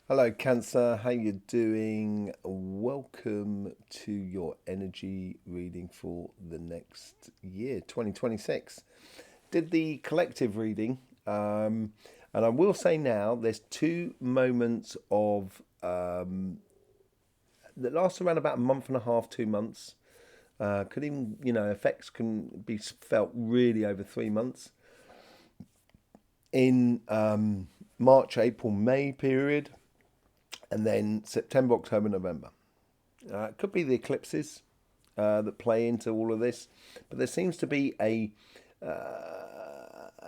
Hello, Cancer. How you doing? Welcome to your energy reading for the next year, 2026. Did the collective reading, and I will say now, there's two moments of that last around about a month and a half, 2 months. Could even, effects can be felt really over 3 months in March, April, May period, and then September, October, November. It could be the eclipses that play into all of this, but there seems to be a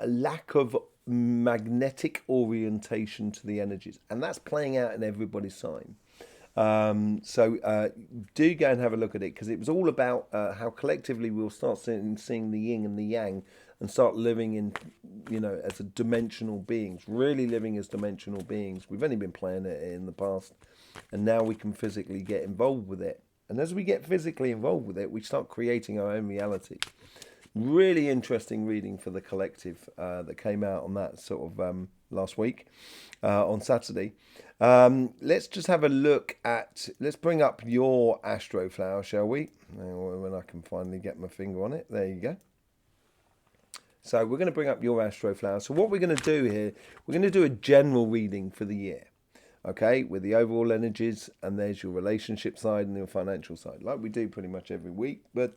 lack of magnetic orientation to the energies, and that's playing out in everybody's sign. So do go and have a look at it because it was all about how collectively we'll start seeing the yin and the yang and start living in, as a dimensional beings, really living as dimensional beings. We've only been playing it in the past, and now we can physically get involved with it. And as we get physically involved with it, we start creating our own reality. Really interesting reading for the collective that came out on that sort of last week on Saturday. Let's just have a look at. Let's bring up your astroflower, shall we? When I can finally get my finger on it. There you go. So we're going to bring up your astroflower. So what we're going to do here, we're going to do a general reading for the year. Okay, with the overall energies, and there's your relationship side and your financial side, like we do pretty much every week. But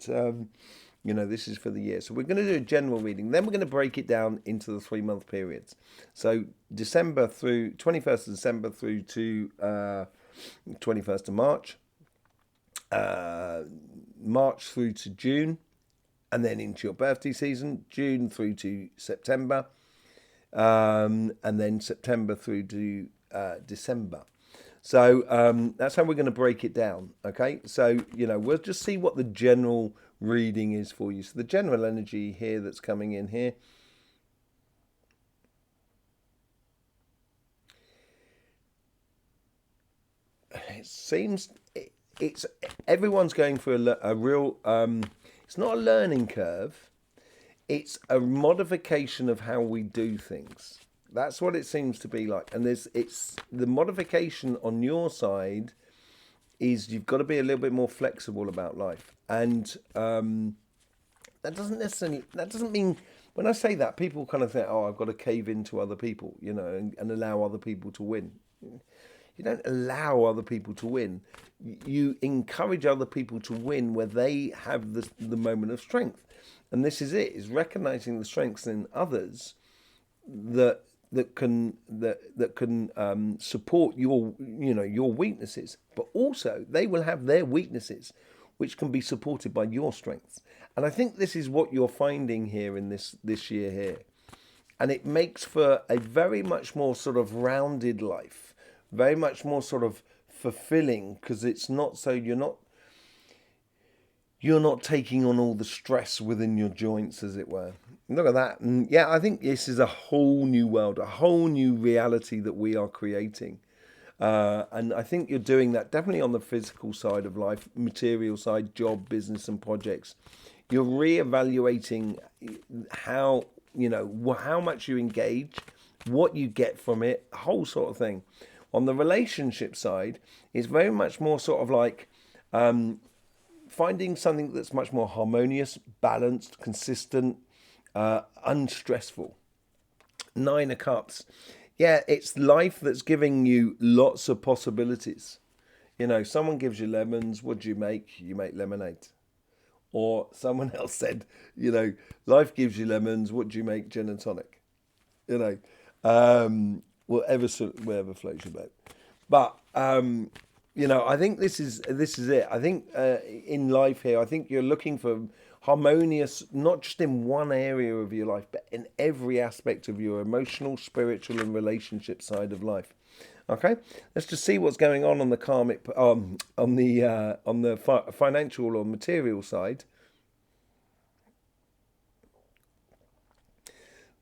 this is for the year. So we're going to do a general reading. Then we're going to break it down into the 3 month periods. So December through 21st of December through to 21st of March, March through to June, and then into your birthday season, June through to September, and then September through to December. So that's how we're going to break it down. Okay, so we'll just see what the general reading is for you. So the general energy here that's coming in here. It seems it's everyone's going through a real. It's not a learning curve. It's a modification of how we do things. That's what it seems to be like. And it's the modification on your side is you've got to be a little bit more flexible about life. And that doesn't mean, when I say that, people kind of think, oh, I've got to cave into other people, and allow other people to win. You don't allow other people to win. You encourage other people to win where they have the moment of strength. And this is recognizing the strengths in others that can support your weaknesses, but also they will have their weaknesses, which can be supported by your strengths. And I think this is what you're finding here in this year here, and it makes for a very much more sort of rounded life, very much more sort of fulfilling because it's not so you're not taking on all the stress within your joints, as it were. Look at that. And yeah, I think this is a whole new world, a whole new reality that we are creating. And I think you're doing that definitely on the physical side of life, material side, job, business, and projects. You're reevaluating how much you engage, what you get from it, whole sort of thing. On the relationship side, it's very much more sort of like finding something that's much more harmonious, balanced, consistent, unstressful. Nine of Cups. Yeah, it's life that's giving you lots of possibilities. Someone gives you lemons, what do you make? You make lemonade. Or someone else said, life gives you lemons, what do you make? Gin and tonic. You know, whatever floats your boat. But I think this is it. I think in life here, I think you're looking for harmonious, not just in one area of your life, but in every aspect of your emotional, spiritual, and relationship side of life. Okay, let's just see what's going on the karmic, on the financial or material side.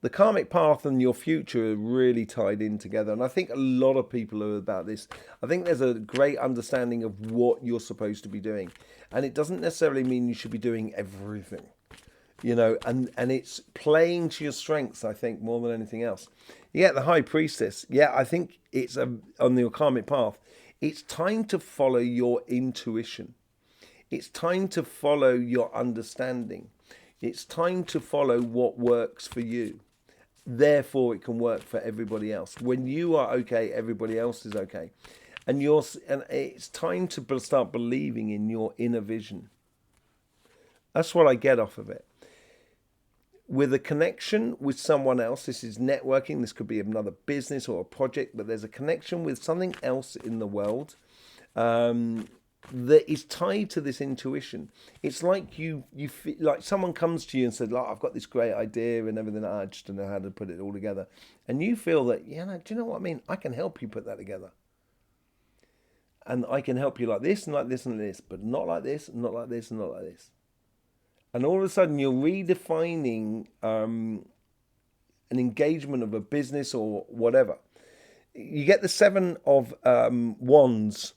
The karmic path and your future are really tied in together. And I think a lot of people are about this. I think there's a great understanding of what you're supposed to be doing. And it doesn't necessarily mean you should be doing everything, and it's playing to your strengths, I think, more than anything else. Yeah, the High Priestess. Yeah, I think it's on the karmic path. It's time to follow your intuition. It's time to follow your understanding. It's time to follow what works for you. Therefore, it can work for everybody else. When you are okay, everybody else is okay. And it's time to start believing in your inner vision. That's what I get off of it. With a connection with someone else, this is networking, this could be another business or a project, but there's a connection with something else in the world that is tied to this intuition. It's like you feel like someone comes to you and said, like, I've got this great idea and everything, I just don't know how to put it all together. And you feel that, yeah, no, do you know what I mean? I can help you put that together. And I can help you like this and like this and like this, but not like this, and not like this, and not like this. And all of a sudden, you're redefining an engagement of a business or whatever. You get the Seven of Wands.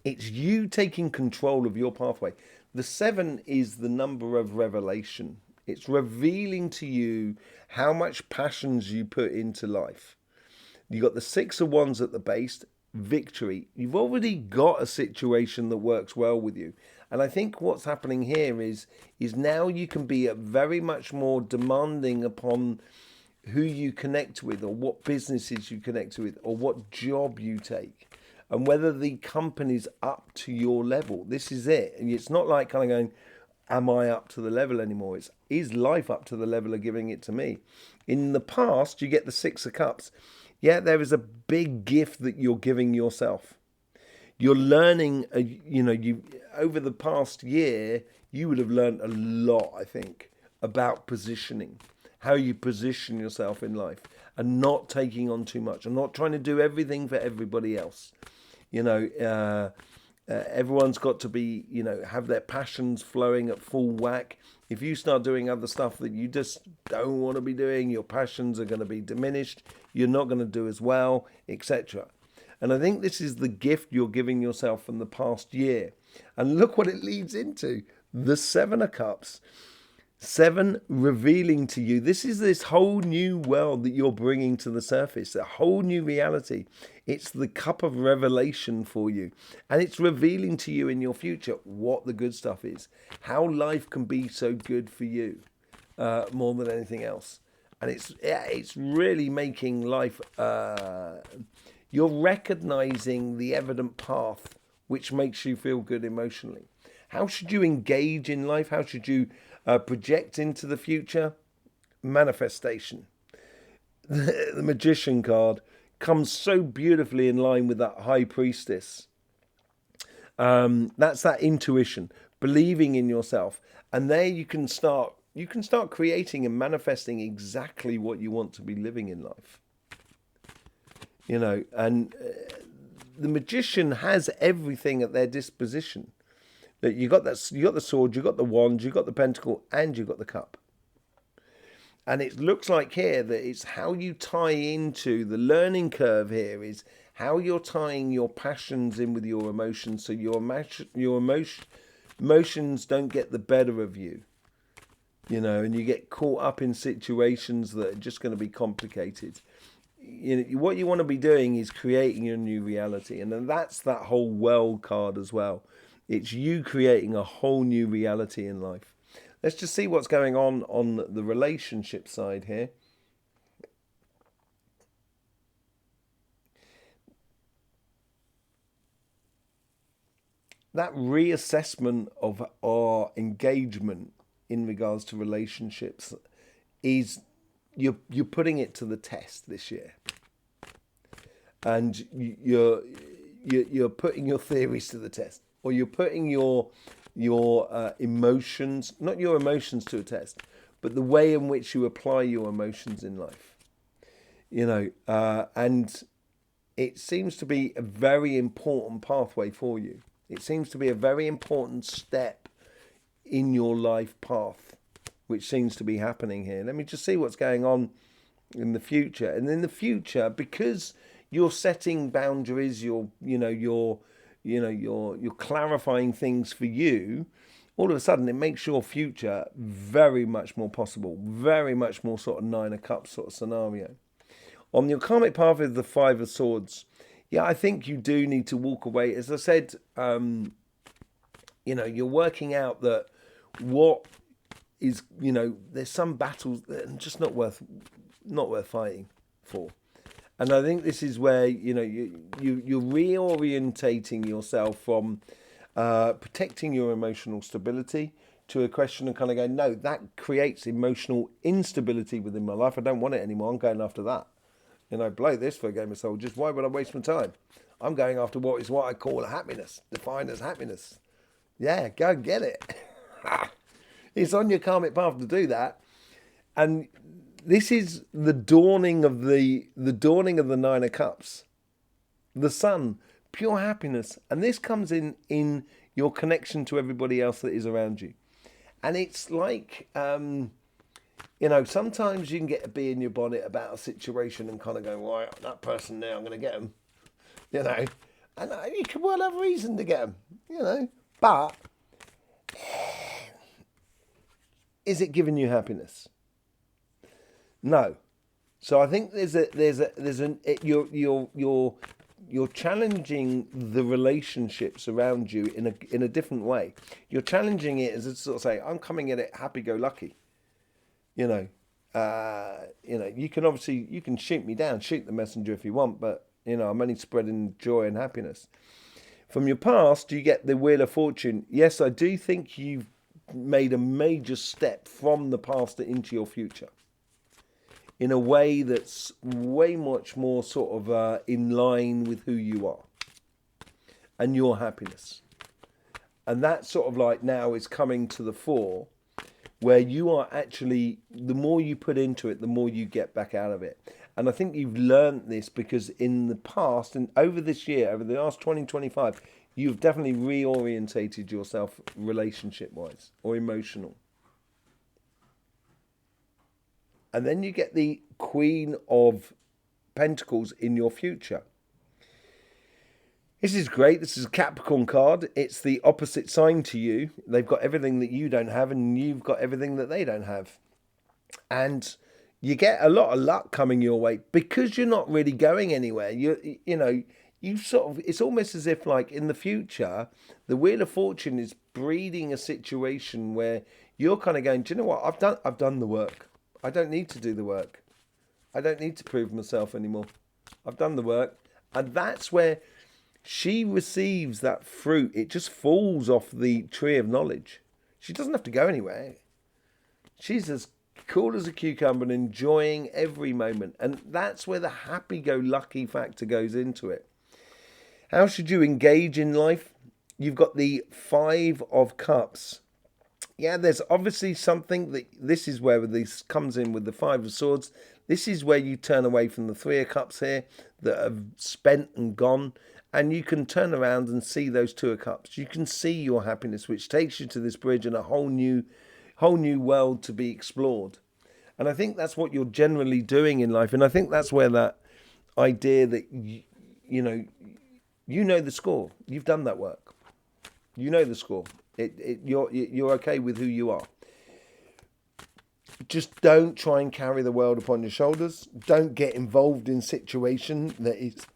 It's you taking control of your pathway. The 7 is the number of revelation. It's revealing to you how much passions you put into life. You got the 6 of Wands at the base, victory. You've already got a situation that works well with you. And I think what's happening here is now you can be very much more demanding upon who you connect with, or what businesses you connect with, or what job you take, and whether the company's up to your level. This is it. And it's not like kind of going, am I up to the level anymore? It's, is life up to the level of giving it to me? In the past, you get the 6 of Cups. Yeah, there is a big gift that you're giving yourself. You're learning, you over the past year, you would have learned a lot, I think, about positioning, how you position yourself in life, and not taking on too much, and not trying to do everything for everybody else. Everyone's got to be, have their passions flowing at full whack. If you start doing other stuff that you just don't want to be doing, your passions are going to be diminished. You're not going to do as well, etc. And I think this is the gift you're giving yourself from the past year. And look what it leads into. The 7 of Cups. 7 revealing to you. This is this whole new world that you're bringing to the surface. A whole new reality. It's the cup of revelation for you. And it's revealing to you in your future what the good stuff is. How life can be so good for you more than anything else. And it's really making life... You're recognizing the evident path which makes you feel good emotionally. How should you engage in life? How should you project into the future? Manifestation. The Magician card comes so beautifully in line with that High Priestess. That's that intuition, believing in yourself. And there you can start creating and manifesting exactly what you want to be living in life. And the Magician has everything at their disposition. That you got the sword, you got the wand, you got the pentacle, and you got the cup. And it looks like here that it's how you tie into the learning curve. Here is how you're tying your passions in with your emotions, so your emotions don't get the better of you. And you get caught up in situations that are just going to be complicated. What you want to be doing is creating your new reality, and then that's that whole world card as well. It's you creating a whole new reality in life. Let's just see what's going on the relationship side here. That reassessment of our engagement in regards to relationships is you're putting it to the test this year, and you're putting your theories to the test, or you're putting your emotions, not your emotions to a test, but the way in which you apply your emotions in life. And it seems to be a very important pathway for you. It seems to be a very important step in your life path, which seems to be happening here. Let me just see what's going on in the future. And in the future, because you're setting boundaries, you're clarifying things for you, all of a sudden it makes your future very much more possible, very much more sort of 9 of Cups sort of scenario. On your karmic path with the Five of Swords, yeah, I think you do need to walk away. As I said, you're working out that what is, there's some battles that are just not worth fighting for. And I think this is where you're reorientating yourself from protecting your emotional stability to a question of kind of going, no, that creates emotional instability within my life. I don't want it anymore. I'm going after that. Blow this for a game of soldiers. Why would I waste my time? I'm going after what I call happiness, defined as happiness. Yeah, go and get it. It's on your karmic path to do that. And this is the dawning of the Nine of Cups. The sun, pure happiness. And this comes in your connection to everybody else that is around you. And it's like, sometimes you can get a bee in your bonnet about a situation and kind of go, right, that person there, I'm going to get them. And you could well have reason to get them, But is it giving you happiness? No. So I think you're challenging the relationships around you in a different way. You're challenging it as a sort of say, I'm coming at it happy-go-lucky. You can shoot me down, shoot the messenger if you want, but I'm only spreading joy and happiness. From your past, you get the Wheel of Fortune. Yes, I do think you've made a major step from the past into your future in a way that's way much more sort of in line with who you are and your happiness. And that sort of like now is coming to the fore, where you are actually, the more you put into it, the more you get back out of it. And I think you've learned this because in the past and over this year, over the last 2025, you've definitely reorientated yourself relationship-wise or emotional. And then you get the Queen of Pentacles in your future. This is great. This is a Capricorn card. It's the opposite sign to you. They've got everything that you don't have and you've got everything that they don't have. And you get a lot of luck coming your way because you're not really going anywhere. It's almost as if like in the future, the Wheel of Fortune is breeding a situation where you're kind of going, do you know what? I've done the work. I don't need to do the work. I don't need to prove myself anymore. I've done the work. And that's where she receives that fruit. It just falls off the tree of knowledge. She doesn't have to go anywhere. She's as cool as a cucumber and enjoying every moment. And that's where the happy-go-lucky factor goes into it. How should you engage in life? You've got the Five of Cups. Yeah, there's obviously something that this is where this comes in with the Five of Swords. This is where you turn away from the Three of Cups here that have spent and gone. And you can turn around and see those Two of Cups. You can see your happiness, which takes you to this bridge and a whole new world to be explored. And I think that's what you're generally doing in life. And I think that's where that idea that, you know the score. You've done that work. You know the score. You're okay with who you are. Just don't try and carry the world upon your shoulders. Don't get involved in situation that is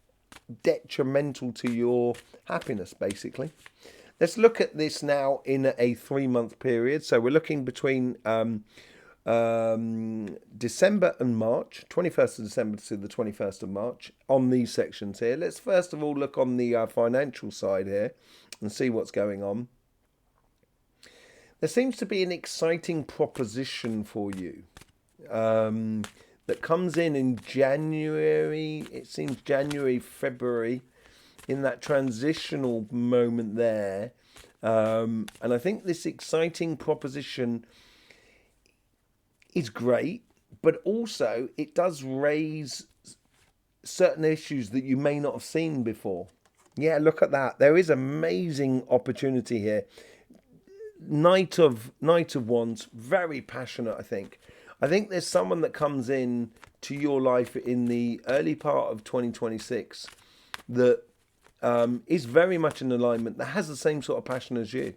detrimental to your happiness, basically. Let's look at this now in a 3-month period. So we're looking between December and March, 21st of December to the 21st of March on these sections here. Let's first of all look on the financial side here and see what's going on. There seems to be an exciting proposition for you that comes in January. It seems January, February, in that transitional moment there. And I think this exciting proposition is great, but also it does raise certain issues that you may not have seen before. Yeah, look at that. There is amazing opportunity here. Knight of Wands, very passionate, I think. I think there's someone that comes in to your life in the early part of 2026 that is very much in alignment, that has the same sort of passion as you.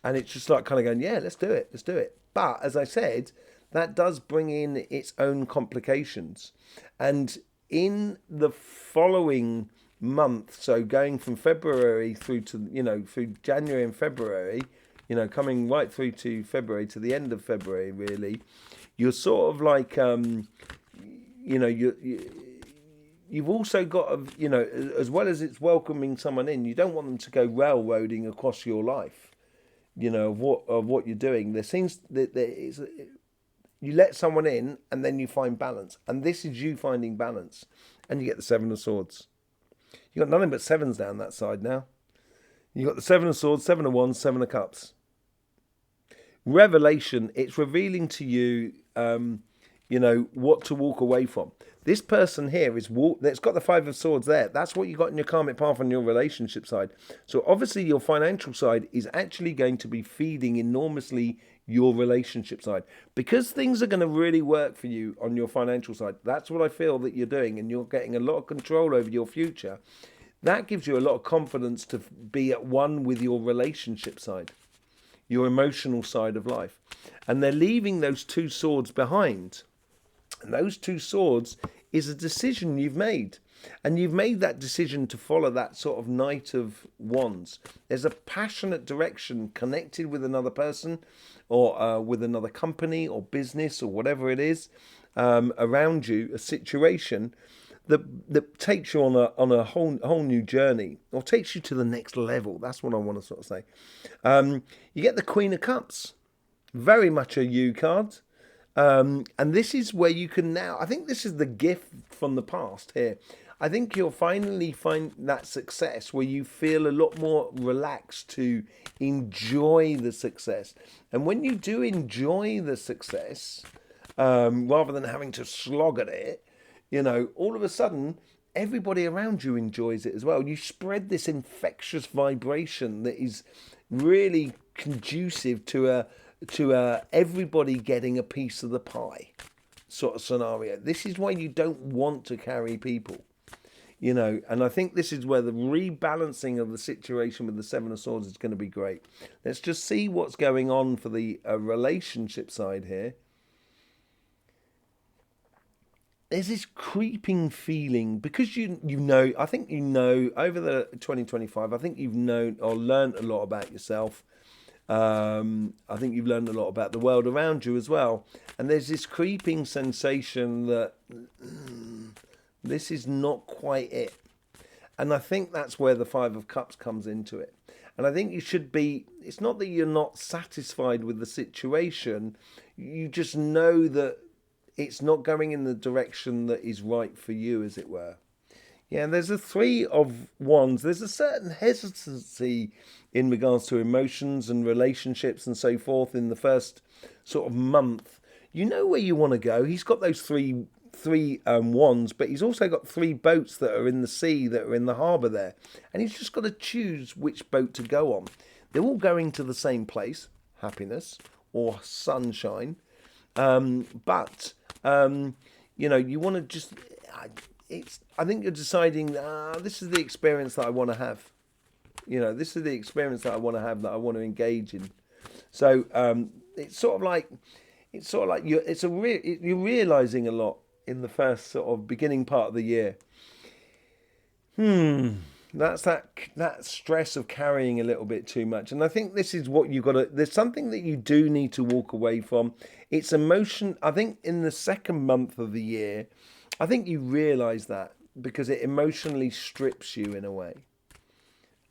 And it's just like kind of going, yeah, let's do it. But as I said, that does bring in its own complications. And in the following month, so going from February through to, through January and February, coming right through to February, to the end of February, really, you're sort of like, you've also got, as well as it's welcoming someone in, you don't want them to go railroading across your life, of what you're doing. There seems that you let someone in and then you find balance. And this is you finding balance. And you get the Seven of Swords. You've got nothing but sevens down that side now. You've got the Seven of Swords, Seven of Wands, Seven of Cups. Revelation, it's revealing to you, what to walk away from. This person here that's got the Five of Swords there. That's what you got in your karmic path on your relationship side. So obviously your financial side is actually going to be feeding enormously your relationship side, because things are going to really work for you on your financial side. That's what I feel that you're doing, and you're getting a lot of control over your future. That gives you a lot of confidence to be at one with your relationship side, your emotional side of life. And they're leaving those two swords behind. And those two swords is a decision you've made. And you've made that decision to follow that sort of Knight of Wands. There's a passionate direction connected with another person, or with another company or business or whatever it is around you, a situation that takes you on a whole new journey, or takes you to the next level. That's what I want to sort of say. You get the Queen of Cups, very much a you card. And this is where you can now, I think this is the gift from the past here. I think you'll finally find that success where you feel a lot more relaxed to enjoy the success. And when you do enjoy the success, rather than having to slog at it, all of a sudden, everybody around you enjoys it as well. You spread this infectious vibration that is really conducive to everybody getting a piece of the pie sort of scenario. This is why you don't want to carry people, and I think this is where the rebalancing of the situation with the Seven of Swords is going to be great. Let's just see what's going on for the relationship side here. There's this creeping feeling, because I think over the 2025, I think you've known or learned a lot about yourself. I think you've learned a lot about the world around you as well. And there's this creeping sensation that this is not quite it. And I think that's where the Five of Cups comes into it. And I think you should be, it's not that you're not satisfied with the situation, you just know that it's not going in the direction that is right for you, as it were. Yeah, there's a Three of Wands. There's a certain hesitancy in regards to emotions and relationships and so forth in the first sort of month. You know where you want to go. He's got those three wands, but he's also got three boats that are in the sea, that are in the harbour there. And he's just got to choose which boat to go on. They're all going to the same place, happiness or sunshine. But you want to just... I think you're deciding, this is the experience that I want to have. This is the experience that I want to have, that I want to engage in. So it's sort of like you're realizing a lot in the first sort of beginning part of the year. That's that stress of carrying a little bit too much. And I think this is what you've got to, there's something that you do need to walk away from. It's emotion. I think in the second month of the year, I think you realize that, because it emotionally strips you in a way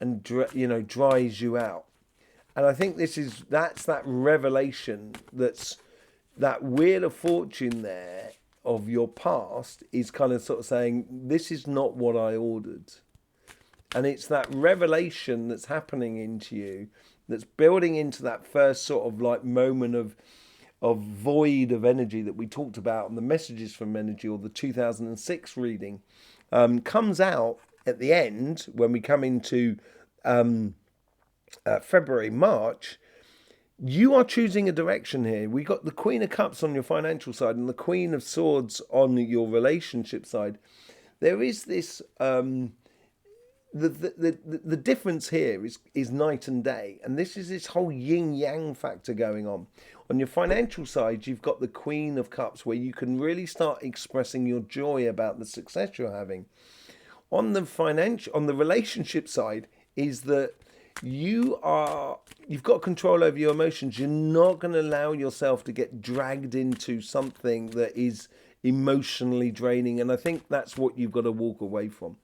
and, dries you out. And I think that's that revelation, that's that Wheel of Fortune there of your past is kind of sort of saying, this is not what I ordered. And it's that revelation that's happening into you, that's building into that first sort of like moment of void of energy that we talked about, and the messages from energy, or the 2006 reading, comes out at the end when we come into February, March. You are choosing a direction here. We got the Queen of Cups on your financial side and the Queen of Swords on your relationship side. There is this the difference here is night and day, and this is this whole yin yang factor going on. On your financial side, you've got the Queen of Cups, where you can really start expressing your joy about the success you're having. On the relationship side, is that you've got control over your emotions. You're not going to allow yourself to get dragged into something that is emotionally draining, and I think that's what you've got to walk away from.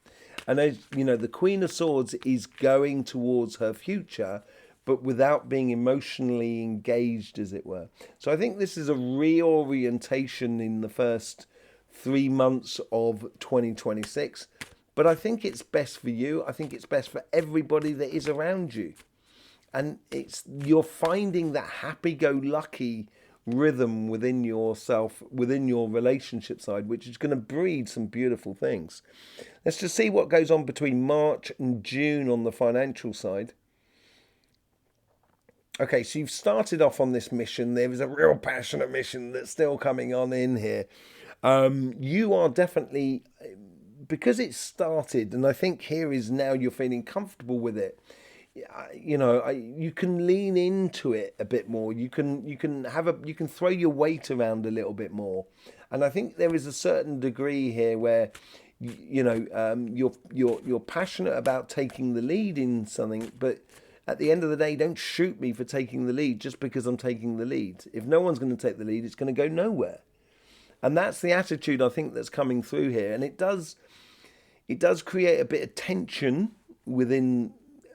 And as you know, the Queen of Swords is going towards her future, but without being emotionally engaged, as it were. So I think this is a reorientation in the first 3 months of 2026. But I think it's best for you. I think it's best for everybody that is around you. And you're finding that happy-go-lucky rhythm within yourself, within your relationship side, which is going to breed some beautiful things. Let's just see what goes on between March and June on the financial side. Okay, so you've started off on this mission. There is a real passionate mission that's still coming on in here. You are definitely, because it's started, and I think here is now you're feeling comfortable with it. You can lean into it a bit more. You can throw your weight around a little bit more, and I think there is a certain degree here where you're passionate about taking the lead in something, but at the end of the day, don't shoot me for taking the lead just because I'm taking the lead. If no one's going to take the lead, it's going to go nowhere, and that's the attitude I think that's coming through here, and it does create a bit of tension within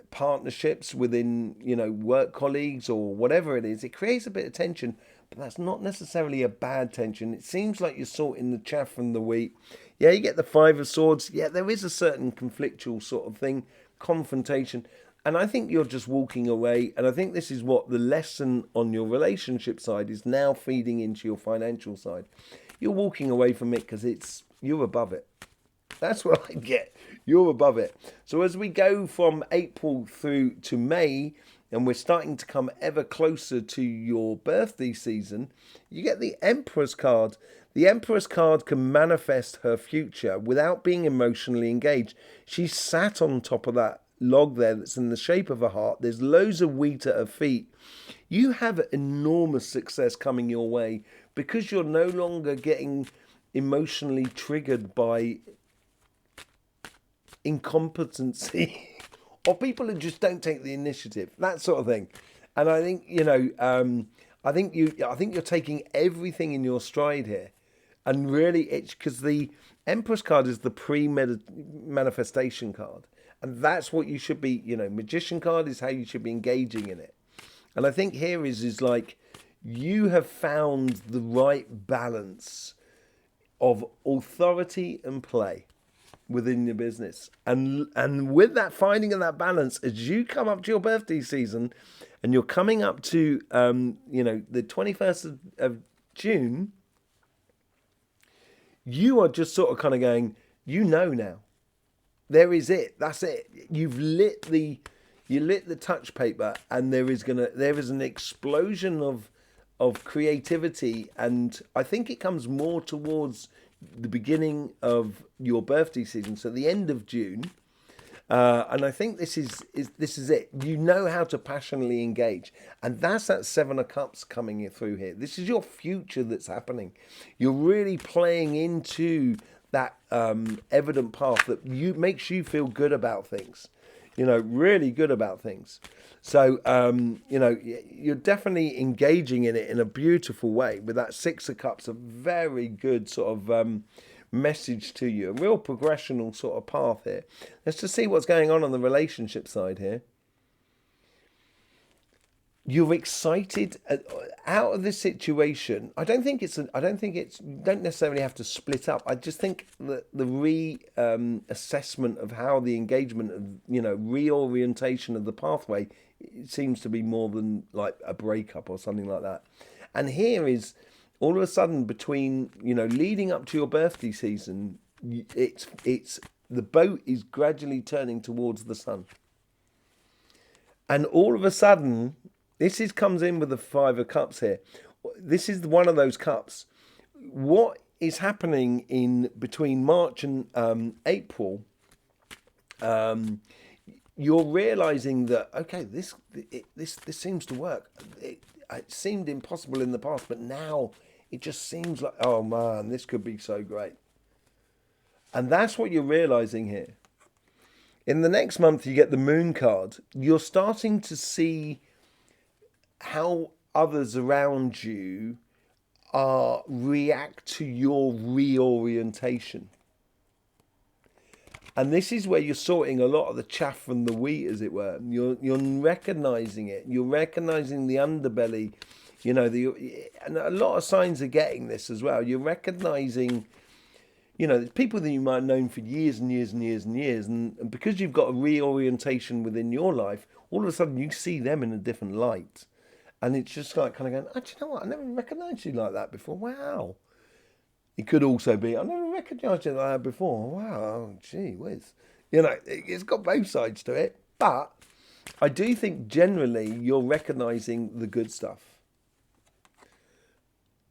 partnerships, within work colleagues or whatever it is. It creates a bit of tension, but that's not necessarily a bad tension. It seems like you're sorting the chaff from the wheat. Yeah, you get the Five of Swords. Yeah, there is a certain conflictual sort of thing, confrontation, and I think you're just walking away. And I think this is what the lesson on your relationship side is now feeding into your financial side. You're walking away from it because you're above it. That's what I get. You're above it. So as we go from April through to May, and we're starting to come ever closer to your birthday season, you get the Empress card. The Empress card can manifest her future without being emotionally engaged. She's sat on top of that log there that's in the shape of a heart. There's loads of wheat at her feet. You have enormous success coming your way because you're no longer getting emotionally triggered by incompetency or people who just don't take the initiative, that sort of thing. And I think I think you're taking everything in your stride here, and really it's because the Empress card is the pre-manifestation card, and that's what you should be. Magician card is how you should be engaging in it, and I think here is like you have found the right balance of authority and play within your business, and with that finding of that balance, as you come up to your birthday season, and you're coming up to the 21st of June, you are just sort of kind of going, now there is it, that's it. You lit the touch paper, and there is an explosion of creativity, and I think it comes more towards the beginning of your birthday season, so the end of June, and I think this is it. You know how to passionately engage, and that's that Seven of Cups coming through here. This is your future that's happening. You're really playing into that evident path that makes you feel good about things. Really good about things. So, you're definitely engaging in it in a beautiful way with that Six of Cups, a very good sort of message to you, a real progressional sort of path here. Let's just see what's going on the relationship side here. You're excited out of this situation. I don't think you don't necessarily have to split up. I just think that the assessment of how the engagement of, reorientation of the pathway, it seems to be more than like a breakup or something like that. And here is all of a sudden between, leading up to your birthday season, it's the boat is gradually turning towards the sun. And all of a sudden, comes in with the Five of Cups here. This is one of those cups. What is happening in between March and April Um, you're realizing that, okay, this seems to work. It seemed impossible in the past, but now it just seems like, oh man, this could be so great. And that's what you're realizing here. In the next month, you get the moon card. You're starting to see how others around you react to your reorientation. And this is where you're sorting a lot of the chaff from the wheat, as it were. You're recognizing it. You're recognizing the underbelly. And a lot of signs are getting this as well. You're recognizing, people that you might have known for years and years and years and years, and because you've got a reorientation within your life, all of a sudden you see them in a different light, and it's just like kind of going, oh, do you know what? I never recognised you like that before. Wow. It could also be, I never recognised you like that before. Wow, gee whiz. It's got both sides to it. But I do think generally you're recognising the good stuff.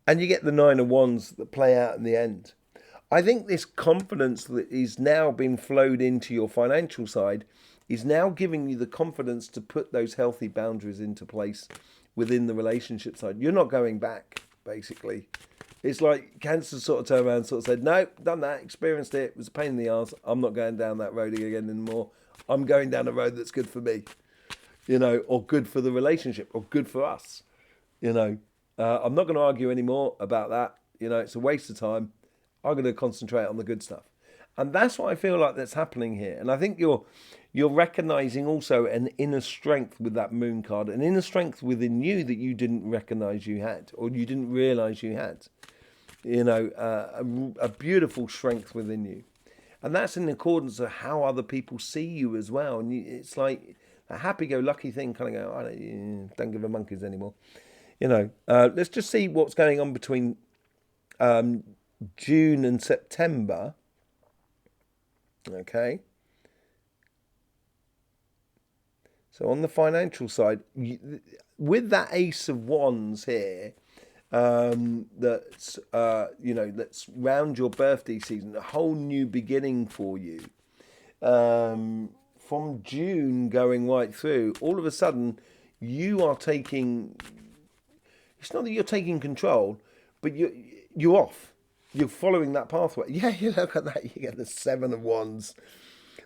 And you get the 9 of Wands that play out in the end. I think this confidence that is now being flowed into your financial side is now giving you the confidence to put those healthy boundaries into place within the relationship side. You're not going back, basically. It's like Cancer sort of turned around and sort of said, no, done that, experienced it, it was a pain in the arse. I'm not going down that road again anymore. I'm going down a road that's good for me, or good for the relationship, or good for us. I'm not going to argue anymore about that. It's a waste of time. I'm going to concentrate on the good stuff. And that's what I feel like that's happening here. And I think you're recognizing also an inner strength with that moon card, an inner strength within you that you didn't recognize you had, or you didn't realize you had. A beautiful strength within you. And that's in accordance with how other people see you as well. And it's like a happy-go-lucky thing, kind of go, I don't give a monkeys anymore. Let's just see what's going on between June and September. Okay. So on the financial side, with that Ace of Wands here, that's round your birthday season, a whole new beginning for you. From June going right through, all of a sudden, you are taking. It's not that you're taking control, but you're off. You're following that pathway. Yeah, you look at that. You get the 7 of Wands.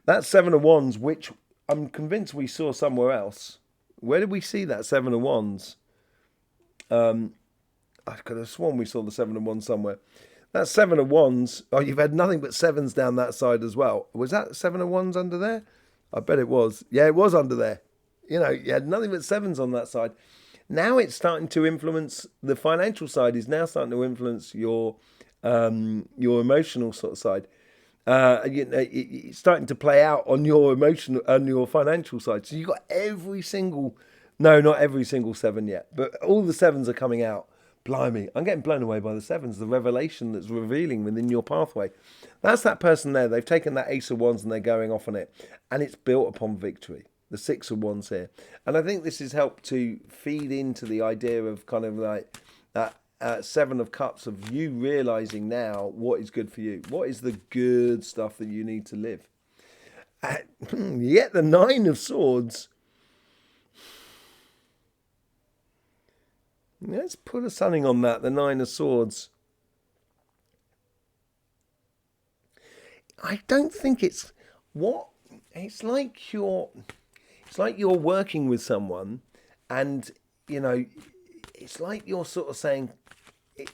That 7 of Wands, which I'm convinced we saw somewhere else. Where did we see that 7 of Wands? I could have sworn we saw the 7 of Wands somewhere. That 7 of Wands, you've had nothing but 7s down that side as well. Was that 7 of Wands under there? I bet it was. Yeah, it was under there. You had nothing but 7s on that side. Now it's starting to influence, the financial side is now starting to influence your emotional sort of side. It's starting to play out on your emotional and your financial side. So you've got not every single 7 yet, but all the 7s are coming out. Blimey, I'm getting blown away by the 7s, the revelation that's revealing within your pathway. That's that person there. They've taken that Ace of Wands and they're going off on it. And it's built upon victory. The 6 of Wands here. And I think this has helped to feed into the idea of kind of like that 7 of Cups, of you realizing now what is good for you. What is the good stuff that you need to live? Yet the 9 of Swords. Let's put something on that, the 9 of Swords. I don't think it's like you're working with someone, and it's like you're sort of saying,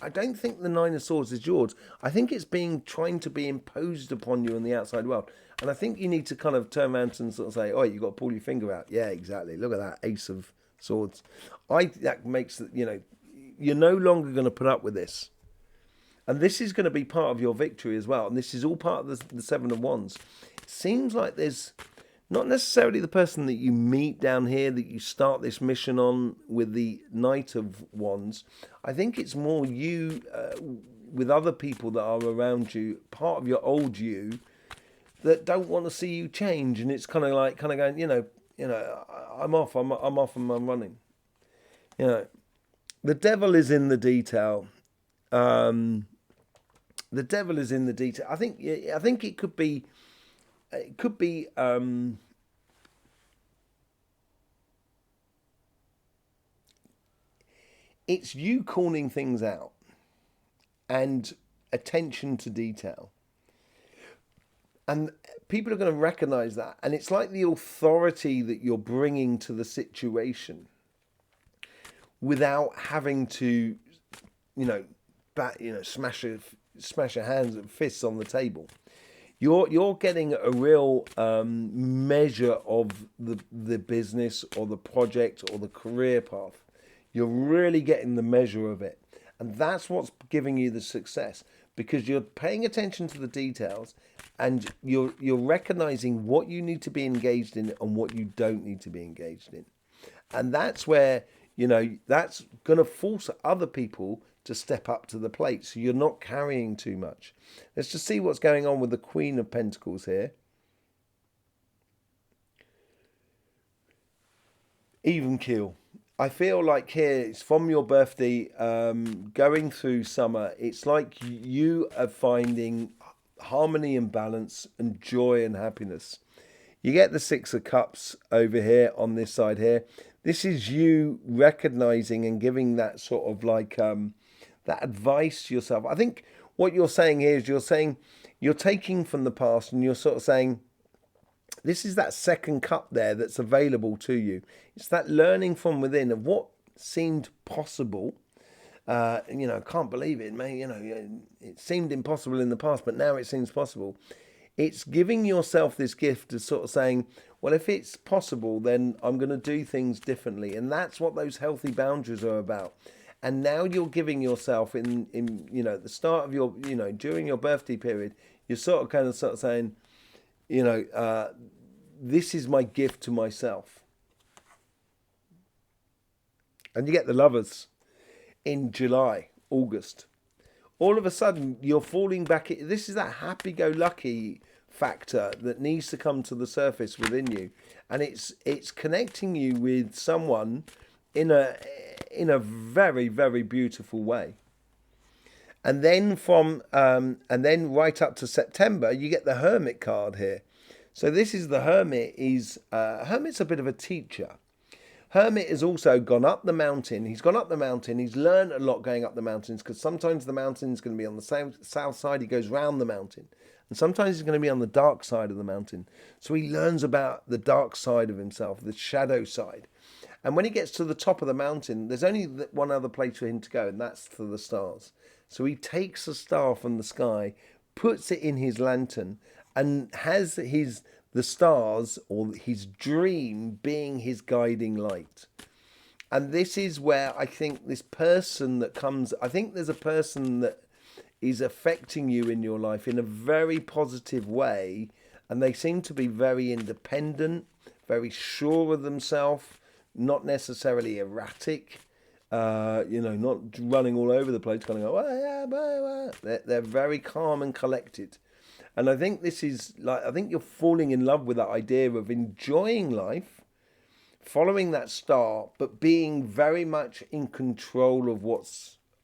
I don't think the 9 of Swords is yours. I think it's trying to be imposed upon you in the outside world. And I think you need to kind of turn around and sort of say, oh, you've got to pull your finger out. Yeah, exactly. Look at that Ace of Swords. That makes you're no longer going to put up with this. And this is going to be part of your victory as well. And this is all part of the 7 of Wands. It seems like there's not necessarily the person that you meet down here that you start this mission on with the Knight of Wands. I think it's more you with other people that are around you, part of your old you, that don't want to see you change. And it's kind of going, I'm off and I'm running. The devil is in the detail. The devil is in the detail. I think it could be it could be it's you calling things out and attention to detail. And people are going to recognize that. And it's like the authority that you're bringing to the situation without having to, smash your hands and fists on the table. You're getting a real measure of the business or the project or the career path. You're really getting the measure of it. And that's what's giving you the success, because you're paying attention to the details and you're recognizing what you need to be engaged in and what you don't need to be engaged in. And that's where, that's going to force other people to step up to the plate. So you're not carrying too much. Let's just see what's going on with the Queen of Pentacles here. Even keel. I feel like here it's from your birthday, going through summer. It's like you are finding harmony and balance and joy and happiness. You get the Six of Cups over here on this side here. This is you recognizing and giving that sort of like that advice to yourself. I think what you're saying here is you're taking from the past and you're sort of saying, this is that second cup there that's available to you. It's that learning from within of what seemed possible. I can't believe it, man. It seemed impossible in the past, but now it seems possible. It's giving yourself this gift of sort of saying, well, if it's possible, then I'm going to do things differently. And that's what those healthy boundaries are about. And now you're giving yourself in at the start of your, during your birthday period, you're sort of saying, this is my gift to myself. And you get the Lovers in July, August. All of a sudden, you're falling back. This is that happy-go-lucky factor that needs to come to the surface within you. And it's connecting you with someone in a very, very beautiful way. And then right up to September, you get the Hermit card here. So this is the Hermit. Hermit's a bit of a teacher. Hermit has also gone up the mountain. He's gone up the mountain. He's learned a lot going up the mountains, because sometimes the mountain's going to be on the south side. He goes round the mountain. And sometimes he's going to be on the dark side of the mountain. So he learns about the dark side of himself, the shadow side. And when he gets to the top of the mountain, there's only one other place for him to go, and that's to the stars. So he takes a star from the sky, puts it in his lantern, and has the stars, or his dream, being his guiding light. And this is where I think this person that comes, I think there's a person that is affecting you in your life in a very positive way, and they seem to be very independent, very sure of themselves, not necessarily erratic, not running all over the place, kind of go, they're very calm and collected. And I think this is I think you're falling in love with that idea of enjoying life, following that star, but being very much in control of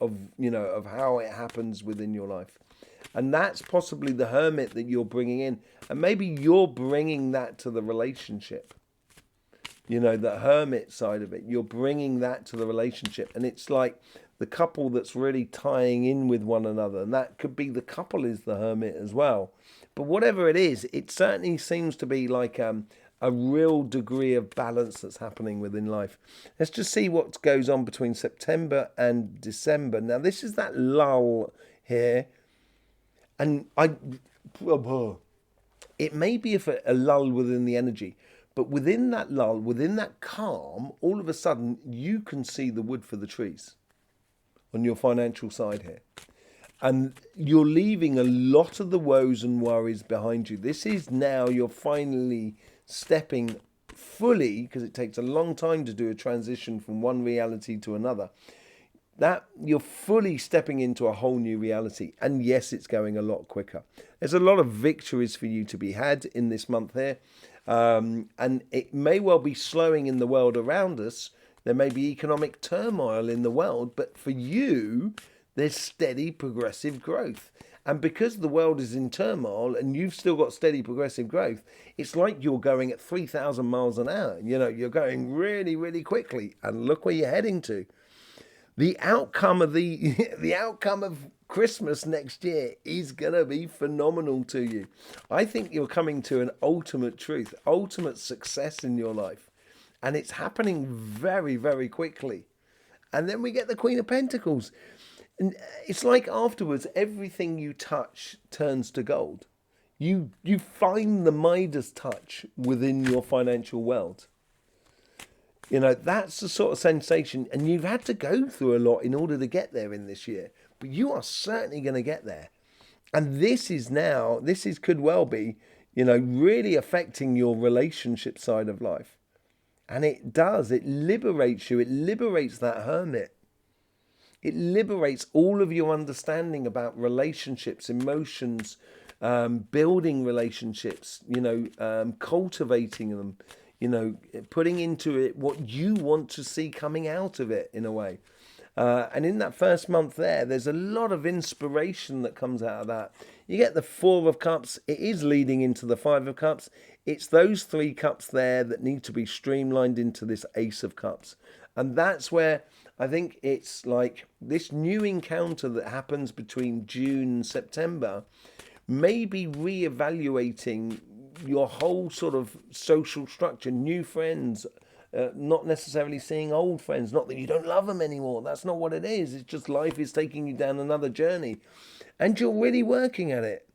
of how it happens within your life. And that's possibly the Hermit that you're bringing in. And maybe you're bringing that to the relationship. The Hermit side of it, you're bringing that to the relationship. And it's like the couple that's really tying in with one another. And that could be the couple is the Hermit as well. But whatever it is, it certainly seems to be like a real degree of balance that's happening within life. Let's just see what goes on between September and December. Now, this is that lull here. And it may be a lull within the energy. But within that lull, within that calm, all of a sudden, you can see the wood for the trees on your financial side here. And you're leaving a lot of the woes and worries behind you. This is now you're finally stepping fully, because it takes a long time to do a transition from one reality to another. That you're fully stepping into a whole new reality. And yes, it's going a lot quicker. There's a lot of victories for you to be had in this month here. And it may well be slowing in the world around us. There may be economic turmoil in the world, but for you, there's steady progressive growth. And because the world is in turmoil and you've still got steady progressive growth, it's like you're going at 3,000 miles an hour. You know, you're going really, really quickly. And look where you're heading to. The outcome of the outcome of Christmas next year is gonna be phenomenal to you. I think you're coming to an ultimate truth, ultimate success in your life, and it's happening very, very quickly. And then we get the Queen of Pentacles, and it's like afterwards, everything you touch turns to gold. You find the Midas touch within your financial world. You know, that's the sort of sensation, and you've had to go through a lot in order to get there in this year, but you are certainly going to get there. And this is could well be, you know, really affecting your relationship side of life. And it does, it liberates you, it liberates that hermit. It liberates all of your understanding about relationships, emotions, building relationships, you know, cultivating them, you know, putting into it what you want to see coming out of it in a way. And in that first month there's a lot of inspiration that comes out of that. You get the Four of Cups. It is leading into the Five of Cups. It's those three cups there that need to be streamlined into this Ace of Cups. And that's where I think it's like this new encounter that happens between June and September may be reevaluating your whole sort of social structure, new friends, not necessarily seeing old friends. Not that you don't love them anymore. That's not what it is. It's just life is taking you down another journey. And you're really working at it.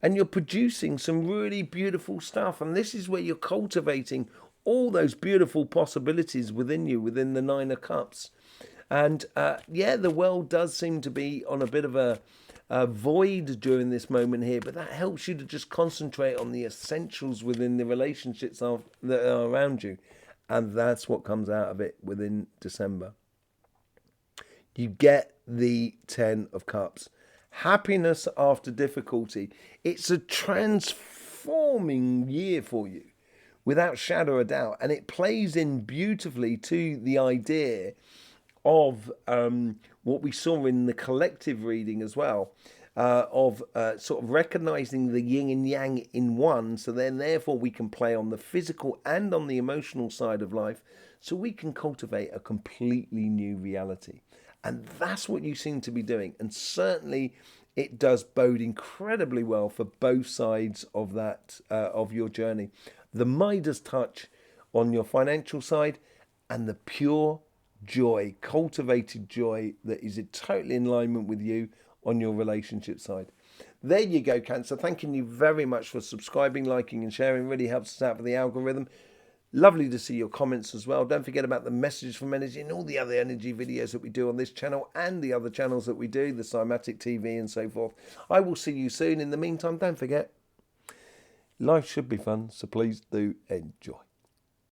And you're producing some really beautiful stuff. And this is where you're cultivating all those beautiful possibilities within you, within the Nine of Cups. And the world does seem to be on a bit of a void during this moment here, but that helps you to just concentrate on the essentials within the relationships that are around you. And that's what comes out of it within December. You get the Ten of Cups. Happiness after difficulty. It's a transforming year for you, without shadow of a doubt. And it plays in beautifully to the idea of what we saw in the collective reading as well, of sort of recognizing the yin and yang in one. So then therefore we can play on the physical and on the emotional side of life, so we can cultivate a completely new reality. And that's what you seem to be doing. And certainly it does bode incredibly well for both sides of that, of your journey. The Midas touch on your financial side, and the pure joy, cultivated joy that is totally in alignment with you on your relationship side. There you go, Cancer. Thanking you very much for subscribing, liking and sharing. Really helps us out for the algorithm. Lovely to see your comments as well. Don't forget about the messages from energy and all the other energy videos that we do on this channel and the other channels that we do, the Cymatic TV and so forth. I will see you soon. In the meantime, don't forget, life should be fun, so please do enjoy.